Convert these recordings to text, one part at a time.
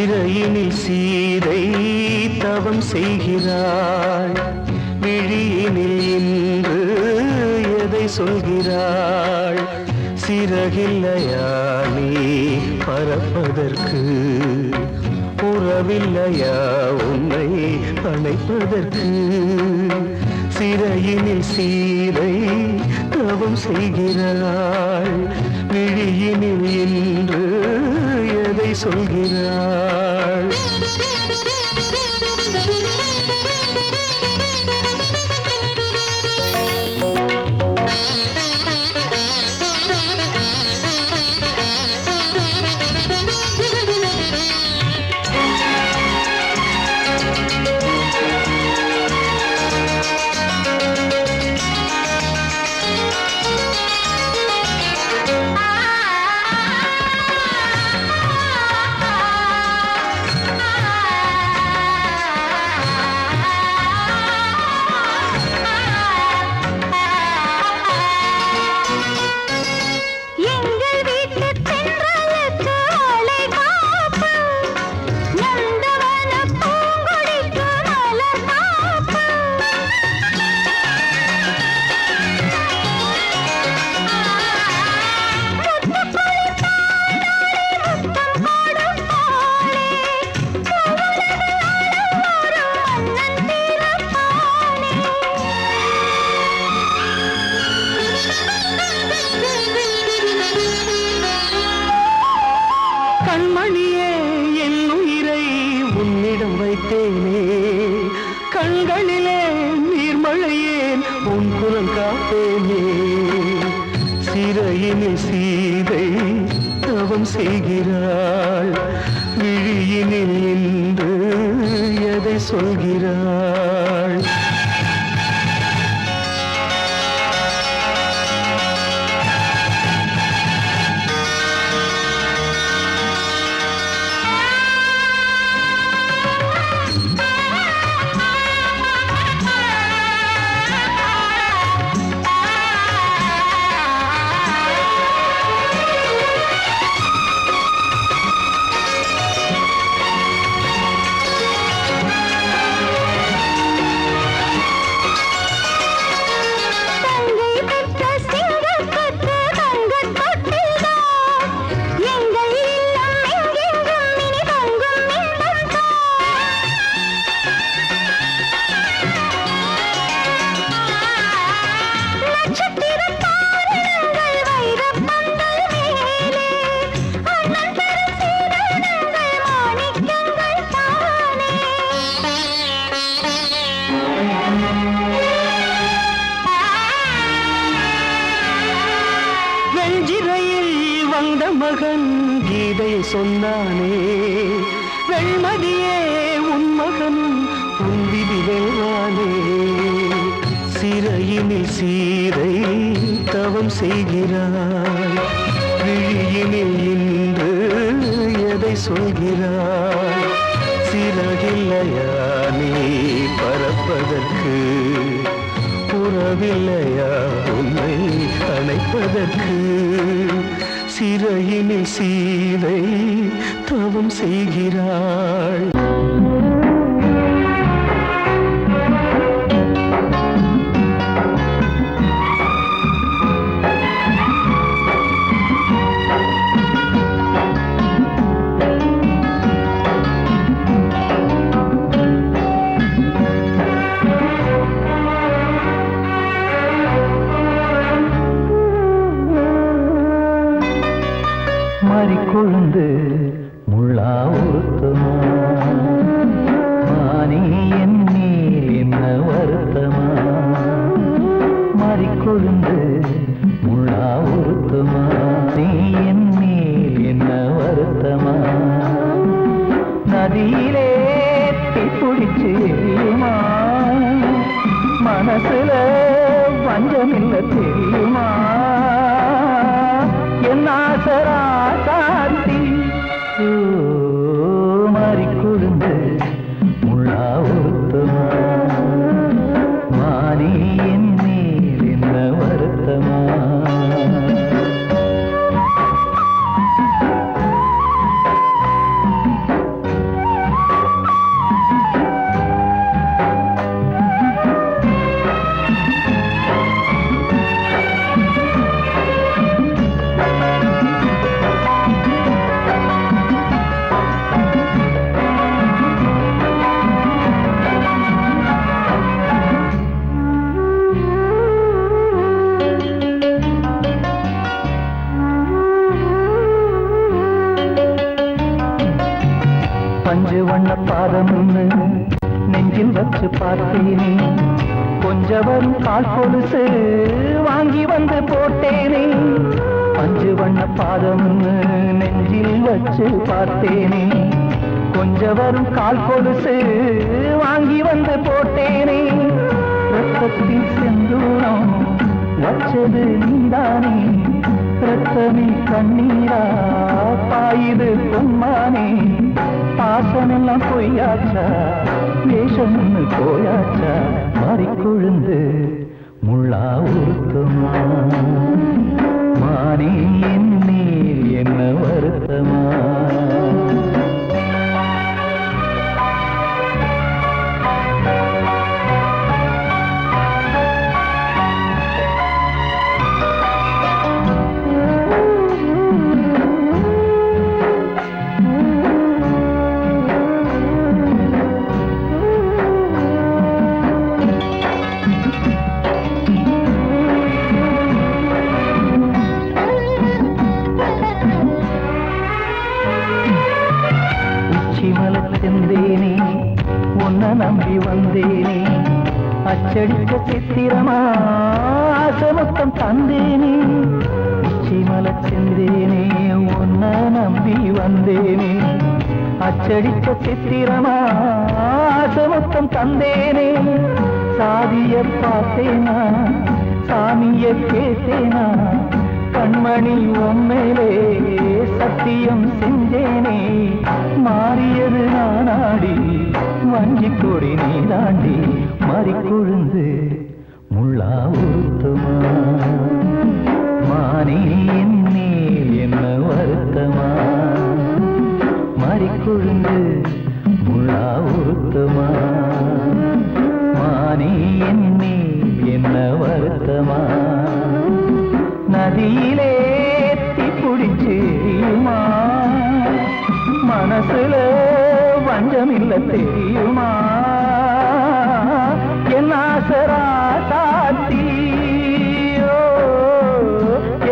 சிறையினில் சீதை தவம் செய்கிறாள். விழியினில் இன்று எதை சொல்கிறாள்? சிறகில்லையா நீ பறப்பதற்கு? உறவில்லையா உன்னை அணைப்பதற்கு? சிறையினில் சீதை தவம் செய்கிறாள். விழியினில் இன்று எதை சொல்கிறாள்? கண்மணியே, என் உயிரை உன்னிடம் வைத்தேனே. கண்களிலே நீர்மழையேன் உன் குரல் காப்பேனே. சிறையினில் சீதை தவம் செய்கிறாள். விழியினில் இன்று எதை சொல்கிறாள்? வந்த மகன் கீதை சொன்னானே. வெண்மதியே, உன் மகனும் உன் விதி வெல்வானே. சிறையினில் சீதை தவம் செய்கிறாள். விழியினில் இன்று எதை சொல்கிறாள்? சிறகில்லையா நீ பறப்பதற்கு? உறவில்லையா உன்னை அணைப்பதற்கு? சிறையினில் சீதை தவம் செய்கிறாள். கொழுந்து முள்ளா உறுத்தமா? மானி என் மேல் என்ன வருத்தமா? மாறிக்கொழுந்து முள்ளா உறுத்தமா? நீ என் மேல் என்ன வருத்தமா? நதியிலே பிடிச்சு எரியுமா? மனசுல வஞ்சமில்ல தெரியுமா? என் ஆசரா சாத்தி மாறிக்கொழுந்து முள்ளா உறுத்தமா? மானி என் மேல் என்ன வருத்தமா? நெஞ்சில் வச்சு பார்த்தேனே கொஞ்சம் வரும் கால் கொலுசு வாங்கி வந்து போட்டேனே பஞ்சு வண்ண பாதம் நெஞ்சில் வச்சு பார்த்தேனே கொஞ்சம் வரும் கால் கொலுசு வாங்கி வந்து போட்டேனே ரத்தத்தில் செந்தூரம் வச்சது நீதானே ரத்தமே கண்ணீரா பாயுது பொம்மானே பாசமெல்லாம் பொய்யாச்சா வேஷம்னு போயாச்சா மாறிக்கொழுந்து முள்ளா உருத்தமா மானே என் நீர் என்ன வருத்தமா செந்தேனே உன்னை நம்பி வந்தேனே அச்சடித்த சித்திரமா ஆசமொத்தம் தந்தேனே உச்சிமல செந்தேனே உன்னை நம்பி வந்தேனே அச்சடித்த சித்திரமா ஆசமொத்தம் தந்தேனே சாதிய பார்த்தேனா சாமிய கேட்டேனா கண்மணி உம்மேலே சத்தியம் செஞ்சேனே மாறியது நானாடி வஞ்சி கொடி நீ தாண்டி மாறிக்கொழுந்து முள்ளா உருத்தமா மானே என்னே என்ன வருத்தமா மாறிக்கொழுந்து முள்ளா உருத்தமா மானே என்னே என்ன வருத்தமா நதியிலே பிடிச்சியுமா மனசுல வஞ்சமில்ல தெரியுமா என் ஆசரா சாத்தியோ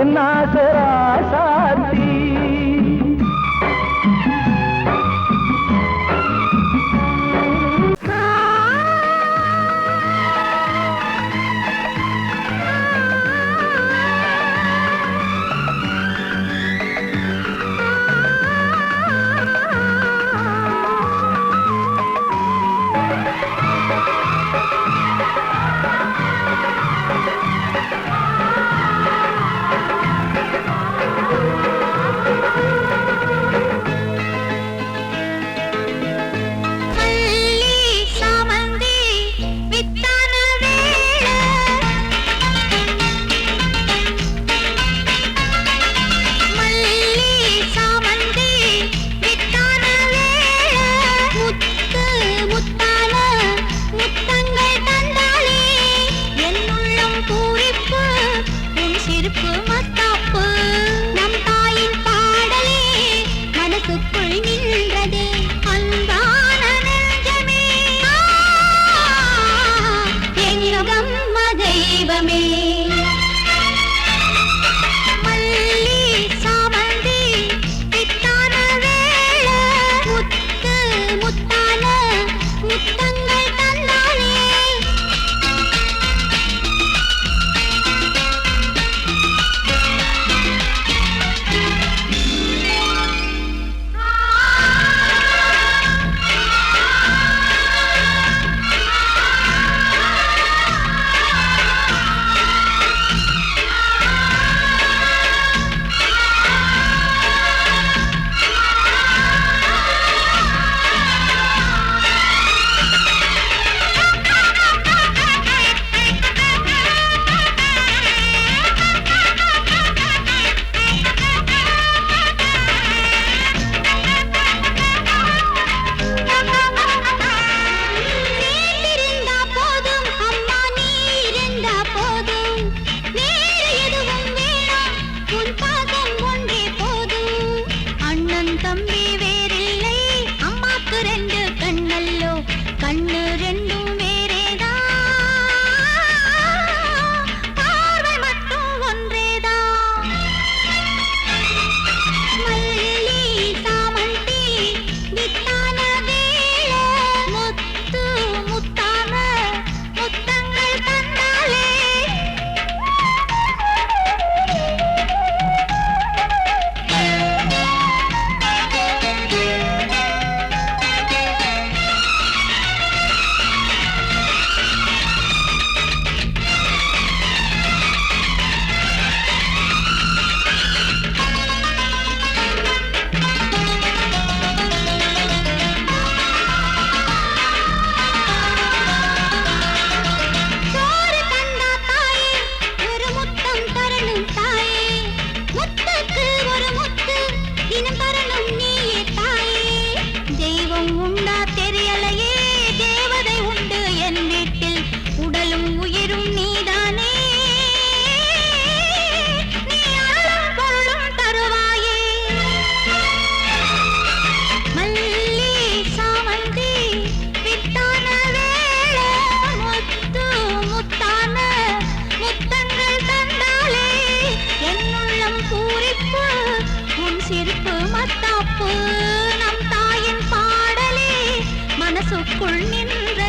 என் ஆசரா சாத்தி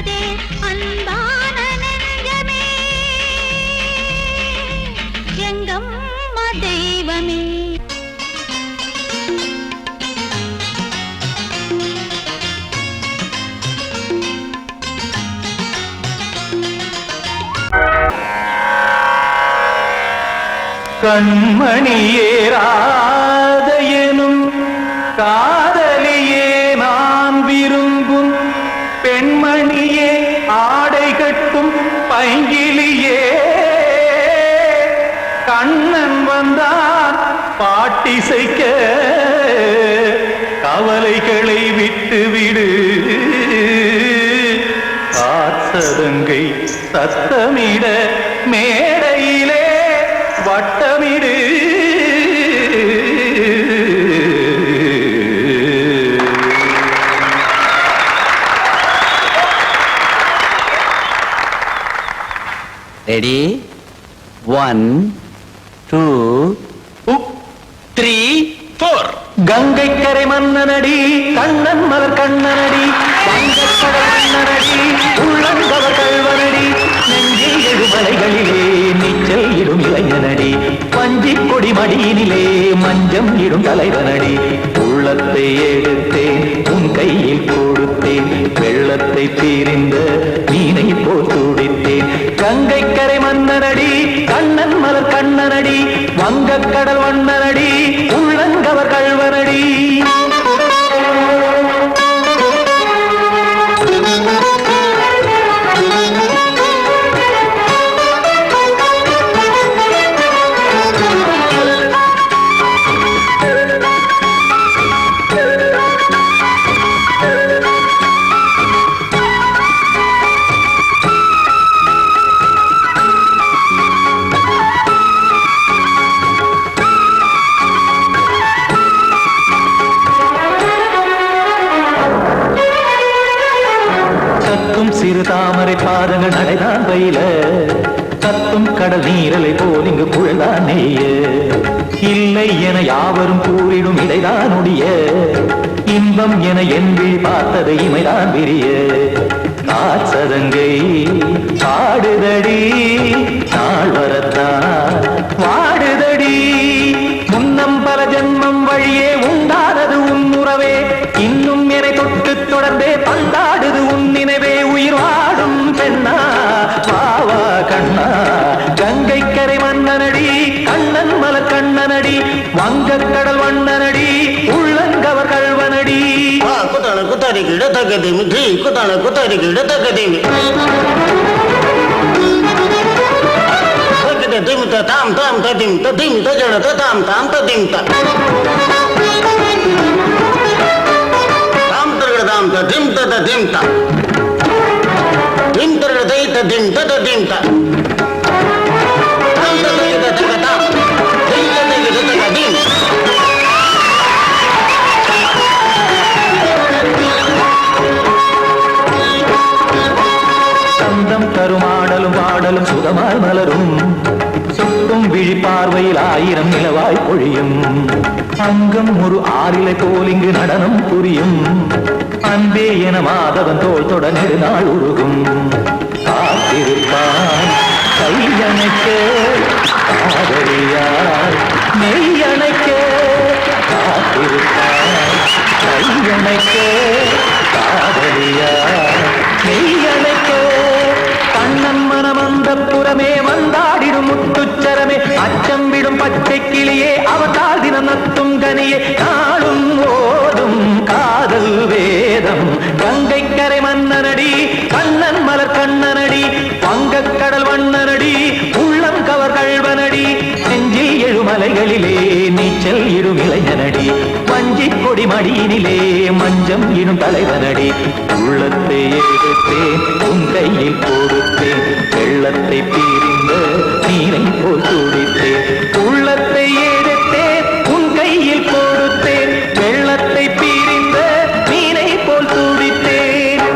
தந்ததே அன்பான நெஞ்சமே எங்கம்மா தெய்வமே. கண்மணியேராதையனும் காதலியே நான் விரும்பும் பெண்மணியே ஆடை கட்டும் பைங்கிலியே கண்ணன் வந்தான் பாட்டிசைக்க கவலைகளை விட்டுவிடு காசதங்கை சத்தமிட மேடையிலே வட்டமிடு. ரெடி 1 2 3 4. கங்கை கரை மன்னனடி கண்ணன் மலர் கண்ணனடி வங்கக்கடல் மன்னனடி உள்ளங்கவர் கல்வனடி நெஞ்சில் எழுமலைகளிலே நீச்சல் இடும் இளைஞனடி பஞ்சி கொடி மடியினிலே மஞ்சம் இடும் தலைவனடி. உள்ளத்தை எடுத்தேன் உன் கையில் கொடுத்தேன் வெள்ளத்தை பிரிந்த மீனை போல் துடித்தேன். கங்கை கரை மன்னனடி கண்ணன் மலர் கண்ணனடி வங்கக்கடல் வண்ணனடி உள்ளங்கவர் கல்வனடி. சிறு தாமரை பாதங்கள் நடைதான் பயில கத்தும் கடல் நீரலை போல் இங்கு புழல்தான் நெய்ய இல்லை என யாவரும் கூறிடும் இடைதான் உடைய இன்பம் என என்பி பார்த்தது இமைதான் விரிய காசதங்கை பாடுதடி நாள் வரத்தான் வாடுதடி முன்னம் பல ஜென்மம் வழியே உண்டானது உன் உறவே இன்னும் என்னை தொட்டு தொடர்ந்தே பந்தாடுது உன் நினைவே உயிர் வாடும் பெண்ணா பாவா கண்ணா. கங்கை கரை மன்னனடி கண்ணன் மலர் கண்ணனடி வங்கக்கடல் வண்ணனடி உள்ளங்கவர் கல்வனடி. குத்தன குத்தாரி கிட தகதிமி ட்ரீ குத்தன குத்தாரி கிட தகதிமி திம் தாம் தாம் ததிம் ததிம் தஜன தாம் தாம் ததிம் தாம் தரகட தாம் ததிம் ததிம் தாம் திம் தரகட தை ததிம் ததிம் தாம் தாம் ததிம் ததிம் தாம் திம் ததிம் ததிம். சந்தம் கருமாடலும் பாடலும் சுகமாய் மலரும் சொட்டும் விழி பார்வையில் ஆயிரம் நிலவாய் பொழியும் அங்கம் ஒரு ஆறிலை போல் இங்கு நடனம் புரியும் அன்பே என மாதவன் தோள் தொட நெடுநாள் உருகும் காத்திருப்பான் கையணைக்க காதலியார் மெய்யணைக்க காத்திருப்பான் கையணைக்க காதலியார் மெய்யணைக்க கண்ணன் மனமந்த புறமே வந்தாடிடும் முத்துச்சரமே அச்சம் விடும் பச்சை கிளியே அவதால் தினம் நத்தும் கனியே நாளும் ஓதும் காதல் வேதம். கங்கை கரை மன்னனடி கண்ணன் மலர் கண்ணனடி வங்கக்கடல் வண்ணனடி உள்ளம் கவர் கல்வனடி நெஞ்சில் எழுமலைகளிலே நீச்சல் இடும் இளைஞனடி வஞ்சி கொடி மடியினிலே மஞ்சம் இடும் தலைவனடி. உள்ளத்தை எடுத்தேன் உன் கையில் கொடுத்தேன் வெள்ளத்தை பிரிந்த நீரை போல் துடித்தேன். உள்ளத்தை எடுத்தேன் உன் கையில் கொடுத்தேன் வெள்ளத்தை பிரிந்த நீரை போல் துடித்தேன்.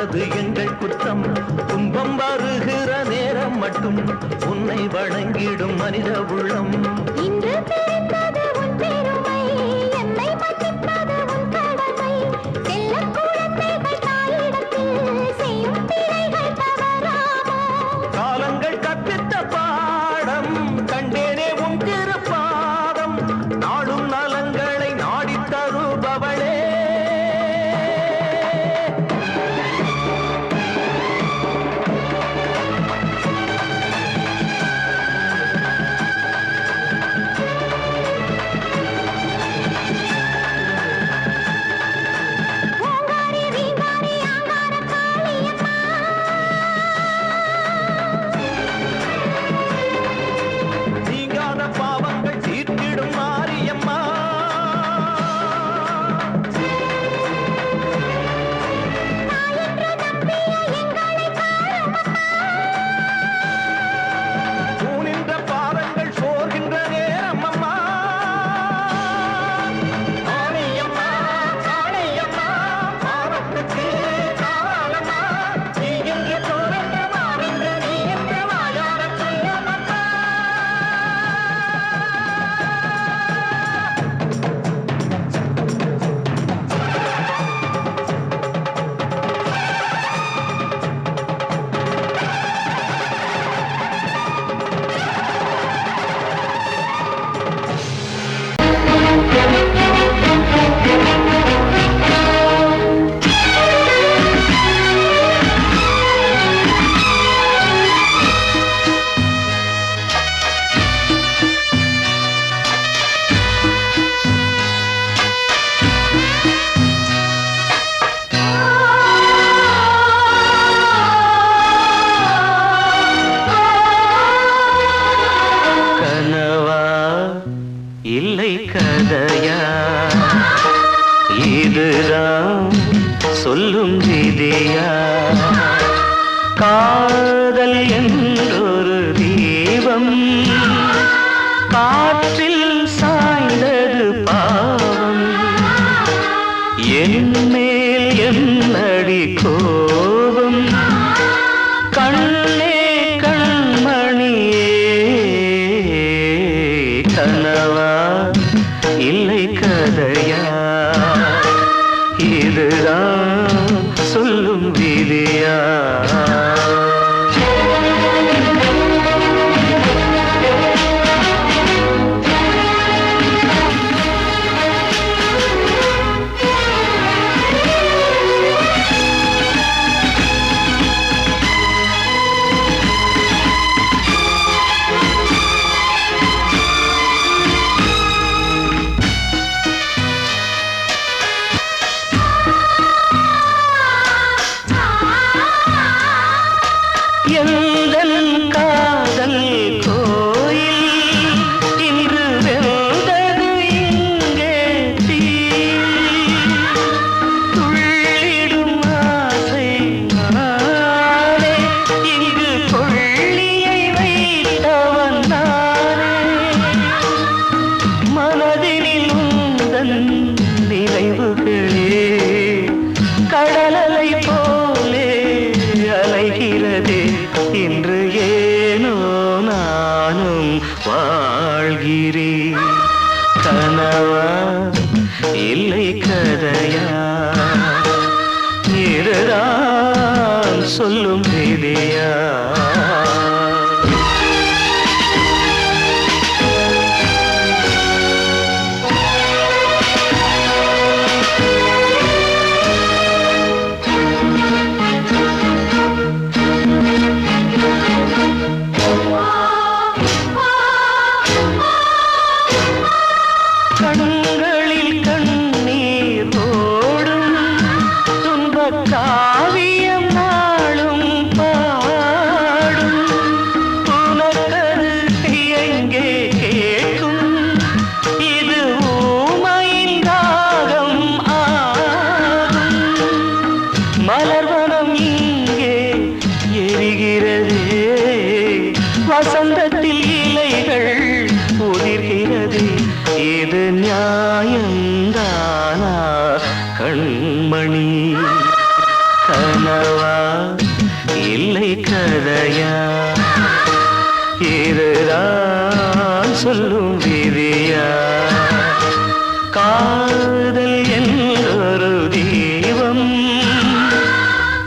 என்பது எங்கள் குற்றம். துன்பம் வருகிற நேரம் மட்டும் உன்னை வணங்கிடும் மனித உள்ளம். இன்று பிறந்தது உன் பெருமை, என்னை மன்னிப்பது உன் கடமை. செல்லம் குழந்தைகள் தாயிடத்தில் செய்யும் பிழைகள் தவறாமோ? காலங்கள் கற்பித்த பாடம் கண்டேனே உன் திருப்பாதம். நாடும் நலங்களை நாடித் தருபவளே. ஓங்காரி ரீங்காரி ஆங்கார காளியம்மா, நீங்காத பாவங்கள் தீர்த்திடும் மாரியம்மா. தாயென்று நம்பிய எங்களை பாருமம்மா. தூணின்ற பாதங்கள் சோர்கின்ற நேரம் அம்மா. காளியம்மா, காளியம்மா, பாவத்துக்கு காலம்மா. நீ என்று தோன்ற மாறென்று நீ என்று வாயாரச் சொல்லுமம்மா. கனவா இல்லை கதையா, இதுதான் சொல்லும் விதியா? காதல் என்றொரு தீபம் காற்றில் சாய்ந்தது பாவம். என் மேல் என்னடி கோபம்? கண்ணே கண்மணியே, கனவா இல்லை கதையா, இதுதான் சொல்லும் விதியா? எந்தன் காதல் கோயில் இன்று வெந்தது இங்கே தீ. துள்ளிடும் ஆசை நானே, இங்கு கொள்ளியை வைத்தவன் நானே. மனதினில் உந்தன் நினைவுகளே கடலலை போலே அலைகிறதே. இன்று ஏனோ நானும் வாழ்கிறேன். கனவா இல்லை கதையா, இதுதான் சொல்லும் விதியா? கண்களில் கண்ணீர் ஓடும் துன்பக் காவியம் நாளும் பாடும். உனக்கது எங்கே கேட்கும்? இது ஊமையின் ராகம் ஆகும். மலர்வனம் இங்கே எரிகிறதே, வசந்தத்தில் இலைகள் உதிர்கிறது. இது நியாயந்தானா கண்மணி? கனவா கனவா இல்லை கதையா இதுதான் சொல்லும் விதியா காதல் என்றொரு தீபம்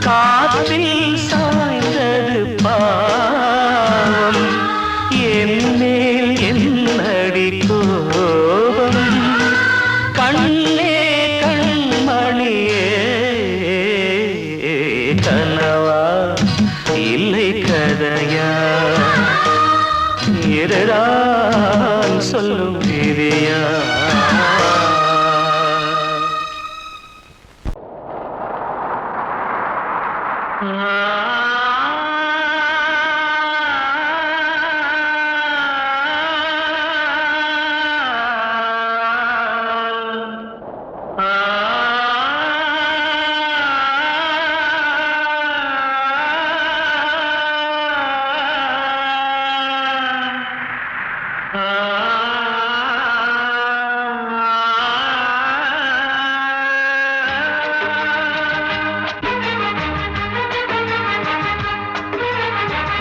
காற்றில் சாய்ந்தது பாவம் என் மேல் என்னடி கோபம் கண்ணே கண்மணியே கனவா இல்லை கதையா இதுதான் சொல்லும் விதியா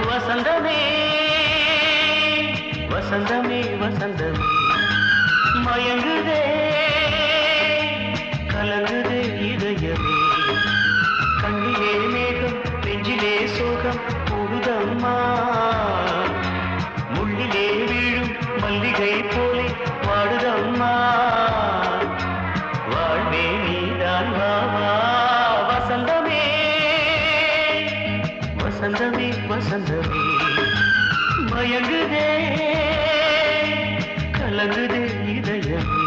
வசந்தமே வசந்தமே வசந்தமே மயங்குதே கலங்குதே இதயமே கண்ணிலே மேகம் நெஞ்சிலே சோகம் கூடுதம்மா முள்ளிலே வீழும் மல்லிகை போலே வாடுதம்மா வாழ்வே நீதான் வாவா வசந்தமே வசந்தமே வசந்தமே மயங்குதே கலங்குதே இதயமே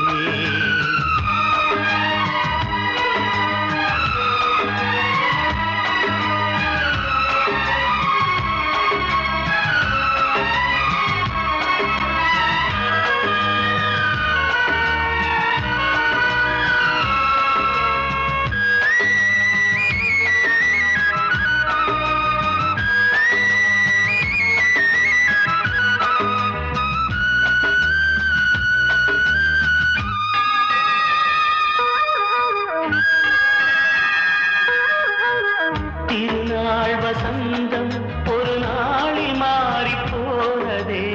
திருநாள் வசந்தம் ஒரு நாளில் மாறி போனதே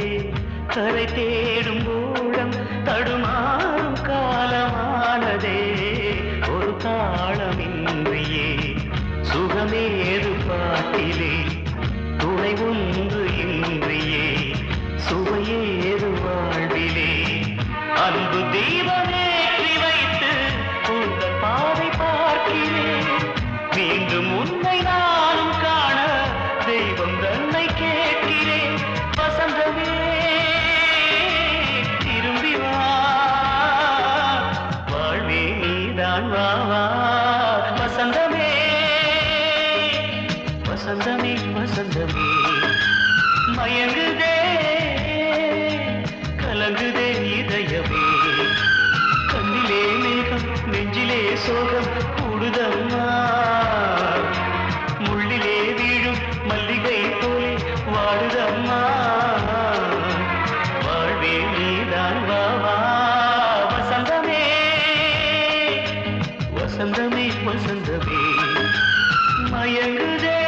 கரை தேடும் ஊழம் தடுமாறும் காலமானதே ஒரு தாளமின்றியே சுகமேது பாட்டிலே துணை ஒன்று இன்றியே சுவையேது வாழ்விலே அன்பு தீபமேற்றி வைத்து உங்கள் பாதை பார்க்கிறேன் மீண்டும் உன்னை நானும் காண தெய்வம் தன்னை கேட்கிறேன் வசந்தமே திரும்பி வா வாழ்வே நீதான் வா வா வசந்தமே வசந்தமே வசந்தமே மயங்குதே கலங்குதே இதயமே கண்ணிலே மேகம் நெஞ்சிலே சோகம் கூடுதம்மா முள்ளிலே வீழும் மல்லிகை போலே வாடுதம்மா வாழ்வே நீதான் வா வா வசந்தமே வசந்தமே வசந்தமே மயங்குதே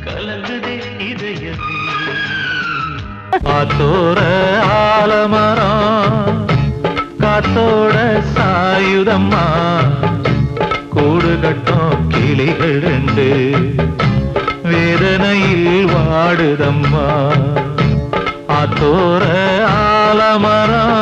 கலங்குதே இதயமே ஆத்தோர ஆலமரம் காத்தோட சாயுதம்மா கூடு கட்டும் கிளிகள் ரெண்டு வேதனையில் வாடுதம்மா ஆத்தோர ஆலமரம்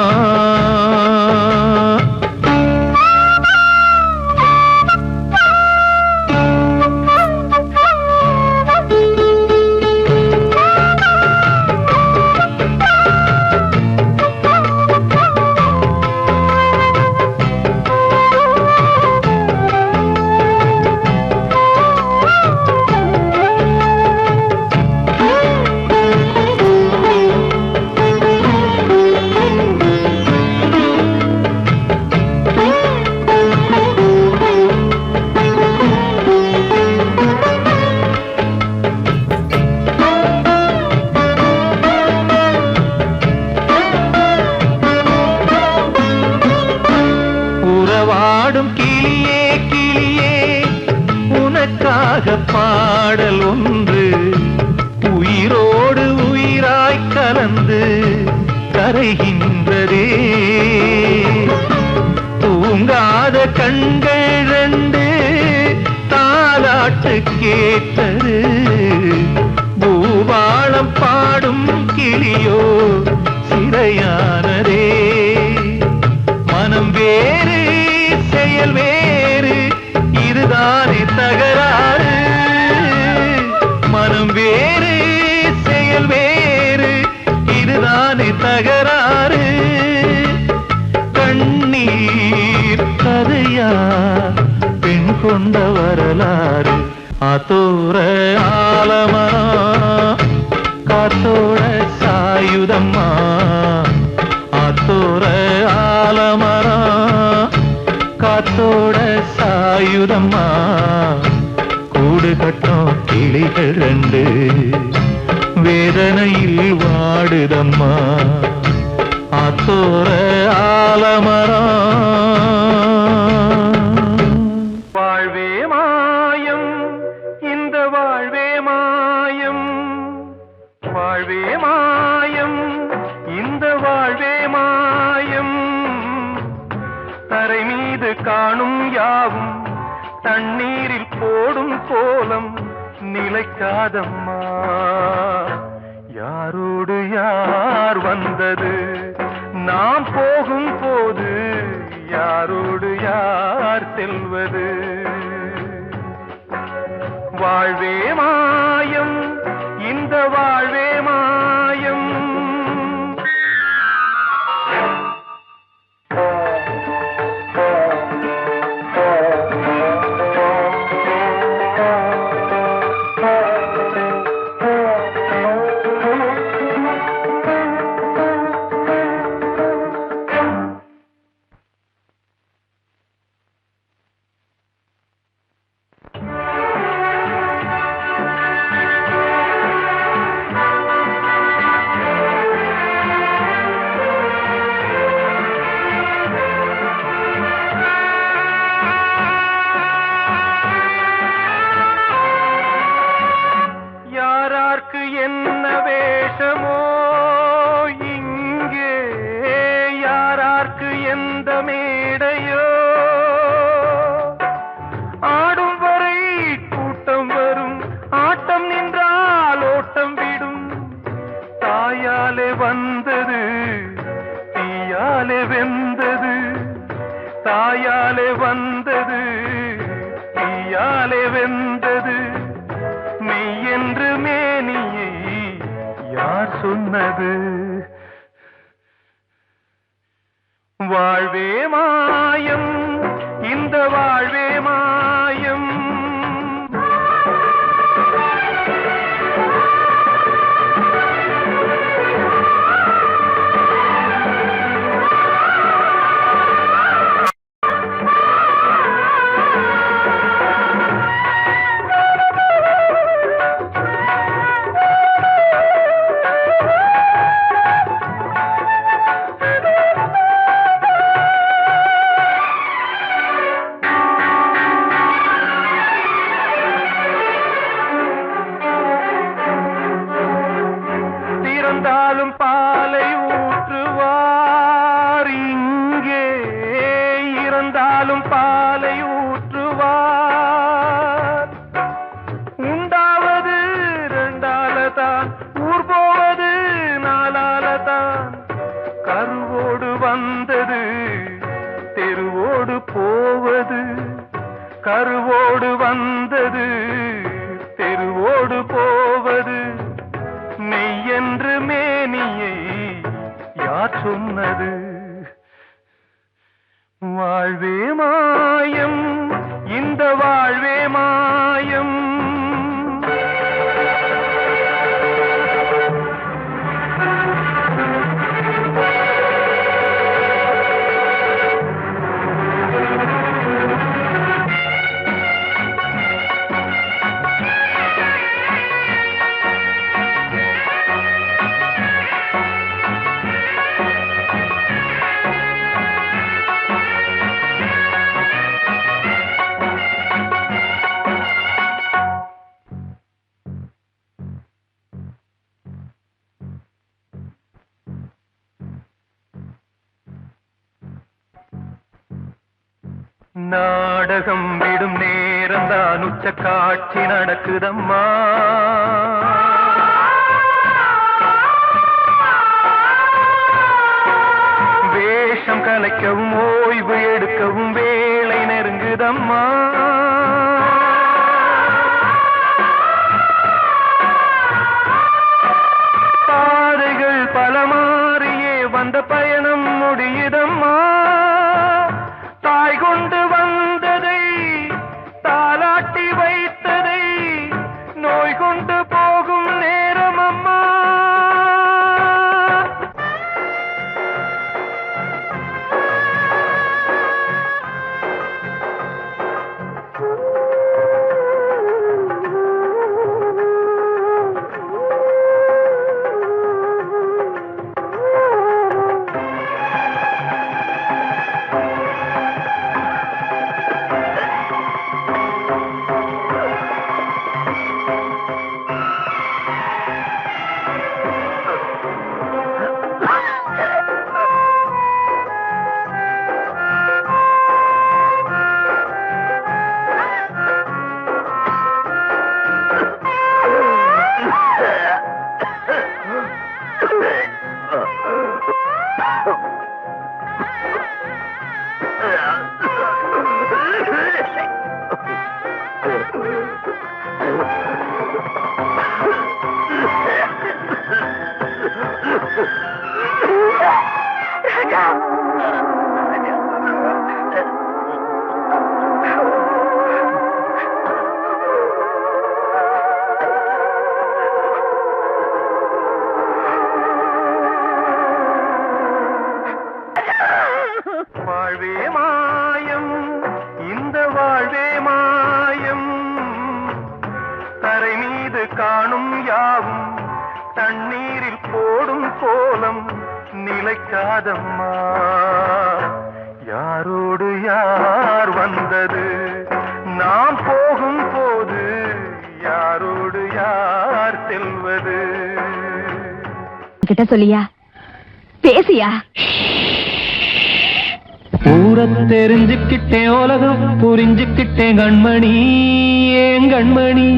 ராக பாடல் ஒன்று உயிரோடு உயிராய் கலந்து கரைகின்றதே. தூங்காத கண்கள் ரெண்டு தாலாட்டு கேட்டது. பூவாளம் பாடும் கிளியோ சிறையானதே. மனம் வேறு செயல் வேறு இதுதானே தகராறு. மனம் வேறு செயல் வேறு இதுதானே தகராறு. கண்ணீர் கதையா பெண் கொண்ட வரலாறு. ஆத்தோர ஆலமரம் காத்தோட சாயுதம்மா. ஆத்தோர ஆலமரம் காத்தோட சாயுதம்மா. கூடு கட்டும் கிளிகள் ரெண்டு வேதனையில் வாடுதம்மா. ஆத்தோர ஆலமரம். வாழ்வே மாயம் இந்த வாழ்வே மாயம். வாழ்வே மாயம் இந்த வாழ்வே மாயம். தரை மீது காணும் யாவும் தண்ணீரில் போடும் கோலம் நிலைக்காதம்மா. யாரோடு யார் வந்தது நாம் போகும் போது யாரோடு யார் செல்வது. வாழ்வே மாயம் இந்த வாழ்வே மாயம். என்ன வேஷமோ இங்கே யாரார்க்கு எந்த மேடையோ. ஆடும் வரை கூட்டம் வரும் ஆட்டம் நின்றால் ஓட்டம் விடும். தாயாலே வந்தது தீயாலே வெந்தது. தாயாலே வந்தது தீயாலே வெந்தது. மெய் என்று மேனியை யார் சொன்னது. வாழ்வே மாயம் இந்த வாழ்வே மாயம். நாடகம் விடும் நேரம்தான் உச்ச காட்சி நடக்குதம்மா. வேஷம் கலைக்கவும் ஓய்வு எடுக்கவும் வேலை நெருங்குதம்மா. பாதைகள் பல மாறியே வந்த பயணம் முடியுதம்மா. தாய் கொண்டு வந்ததை தாலாட்டி வைத்ததை நோய் கொண்டு போகும் நேரம் அம்மா. வாழ்வே மாயம், இந்த வாழ்வே மாயம், தரை மீது காணும் யாவும் தண்ணீரில் போடும் கோலம் நிலைக்காதம்மா. யாரோடு யார் வந்தது நாம் போகும் போது, யாரோடு யார் செல்வது? கிட்ட சொல்லியா, பேசியா? ஊரை தெரிஞ்சுக்கிட்டேன், உலகம் புரிஞ்சுக்கிட்டேன் கண்மணி, ஏன் கண்மணி.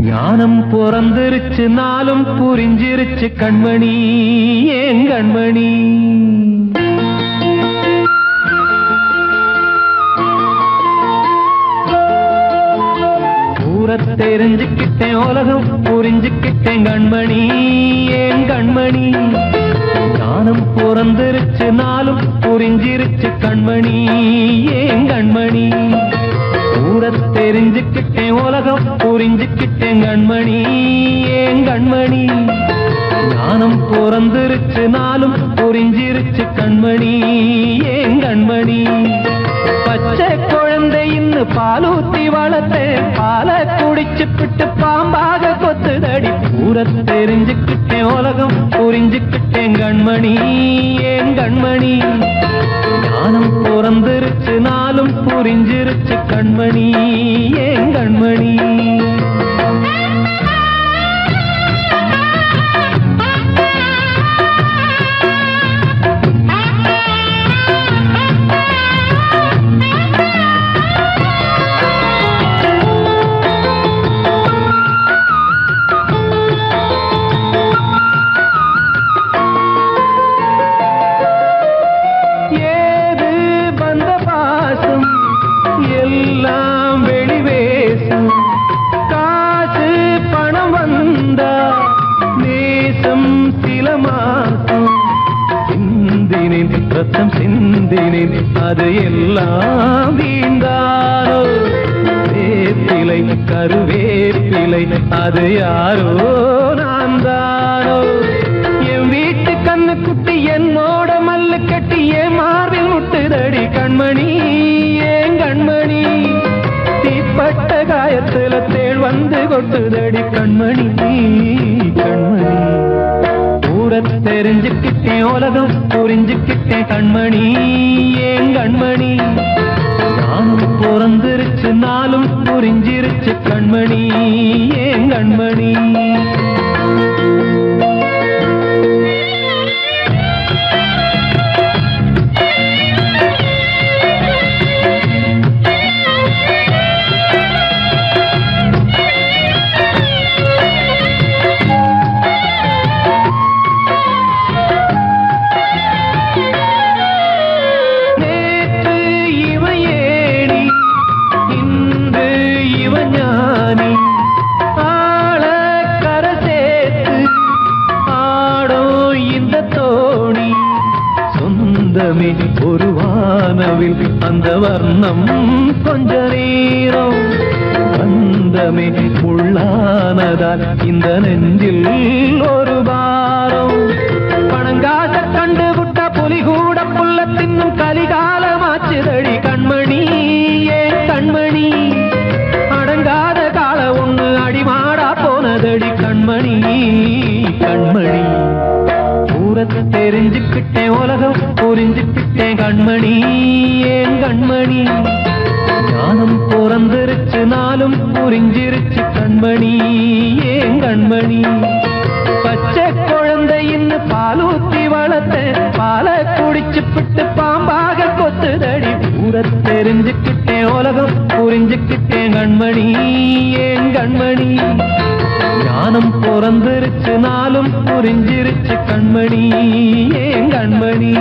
ஞானம் பிறந்திருச்சு, நாளும் புரிஞ்சிருச்சு கண்மணி, ஏன் கண்மணி. ஊரை தெரிஞ்சுக்கிட்டேன், உலகம் புரிஞ்சுக்கிட்டேன் கண்மணி, ஏன் கண்மணி. ஞானம் பிறந்திருச்சு, நாளும் புரிஞ்சிருச்சு கண்மணி, ஏன் கண்மணி. ஊரை தெரிஞ்சுக்கிட்டேன், உலகம் புரிஞ்சுக்கிட்டேன் கண்மணி, ஏன் கண்மணி. ஞானம் பிறந்திருச்சு, நாளும் புரிஞ்சிருச்சு கண்மணி, ஏன் கண்மணி. பச்சை குழந்தை இன்னும் பாலூத்தி வளர்த்தேன், பாலை குடிச்சுப்பிட்டு பாம்பாக கொத்துதடி. ஊரை தெரிஞ்சுக்கிட்டேன், உலகம் புரிஞ்சுக்கிட்டேன் கண்மணி, ஏன் கண்மணி. ஞானம் பிறந்திருச்சு, நாளும் புரிஞ்சிருச்சு கண்மணி, ஏன் கண்மணி. ரத்தம் சிந்தினேன், அது எல்லாம் வீண்டாரோ. வேப்பிலை கருவேப்பிலை, அது யாரோ நான் தானோ. என் வீட்டு கண்ணு குட்டி என்னோட மல்லு கட்டி என் மார்பில் முட்டுதடி கண்மணி, ஏன் கண்மணி. தீப்பட்ட காயத்துல தேள் வந்து கொட்டுதடி கண்மணி, கண்மணி. ஊரை தெரிஞ்சுக்கிட்டேன், உலகம் புரிஞ்சுக்கிட்டேன் கண்மணி, ஏன் கண்மணி. ஞானம் பிறந்திருச்சு, நாளும் புரிஞ்சிருச்சு கண்மணி, ஏன் கண்மணி. அந்த வர்ணம் கொஞ்ச நேரம் பந்தமே உள்ளானதால் இந்த நெஞ்சில் ஒரு பாரம் பணங்காச கண்டு விட்ட புலி கூட புல்ல தின்னும் கலிகாலமாச்சுதடி கண்மணி ஏன் கண்மணி அடங்காத கால ஒண்ணு அடிமாடா போனதடி கண்மணி கண்மணி ஊரத்தை தெரிஞ்சுக்கிட்டேன் உலகம் புரிஞ்சுக்கிட்டேன் கண்மணி ஏன் கண்மணி ஞானம் பிறந்திருச்சு நாளும் புரிஞ்சிருச்சு கண்மணி ஏன் கண்மணி பச்சை குழந்தை இன்னும் பாலூத்தி வளர்த்த பாலை குடிச்சு பிட்டு பாம்பாக கொத்துதடி ஊரை தெரிஞ்சுக்கிட்டேன் உலகம் புரிஞ்சுக்கிட்டேன் கண்மணி ஏன் கண்மணி ஞானம் பிறந்திருச்சு நாளும் புரிஞ்சிருச்சு கண்மணி ஏன் கண்மணி